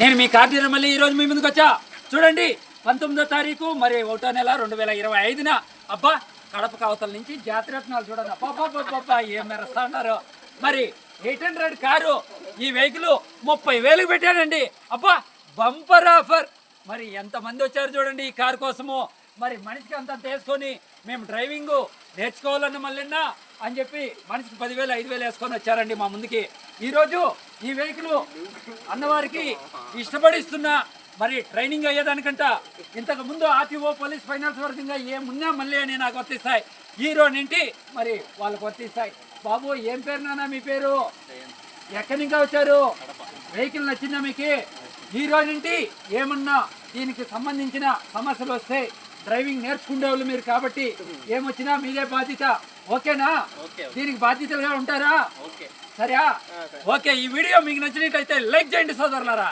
నేను మీ కార్తీక మళ్ళీ ఈరోజు మీ ముందుకు వచ్చా. చూడండి 19వ తారీఖు మరి 1వ నెల 2025న అబ్బా కడప కావతల నుంచి జాతిరత్నాలు చూడండి. అబ్బా ఏం మెరుస్తా ఉన్నారు. మరి 800 కారు ఈ వెహికల్ 30,000కి పెట్టానండి. అబ్బా బంపర్ ఆఫర్. మరి ఎంతమంది వచ్చారు చూడండి ఈ కారు కోసము. మరి మనిషికి అంత వేసుకొని మేము డ్రైవింగ్ నేర్చుకోవాలన్న మళ్ళీ అని చెప్పి మనిషికి 10,000 5,000 వేసుకొని వచ్చారండి మా ముందుకి. ఈరోజు ఈ వెహికల్ అన్నవారికి ఇష్టపడిస్తున్నా. మరి ట్రైనింగ్ అయ్యేదానికంట ఇంతకు ముందు ఆర్టీఓ పోలీస్ ఫైనాన్స్ వర్గంగా ఏమున్నా మళ్ళీ అని నాకు వర్తిస్తాయి. హీరో నింటి మరి వాళ్ళకి వర్తిస్తాయి. బాబు ఏం పేరు నాన్న మీ పేరు? ఎక్కడి నుంచి వచ్చారు? వెహికల్ నచ్చిందా మీకు? హీరో నింటి ఏమన్నా దీనికి సంబంధించిన సమస్యలు వస్తే డ్రైవింగ్ నేర్చుకునే వాళ్ళు మీరు కాబట్టి ఏమొచ్చినా మీదే బాధ్యత. ఓకేనా? దీనికి బాధ్యతలుగా ఉంటారా? సరే ఓకే. ఈ వీడియో మీకు నచ్చినట్లయితే లైక్ చేయండి సోదరులారా.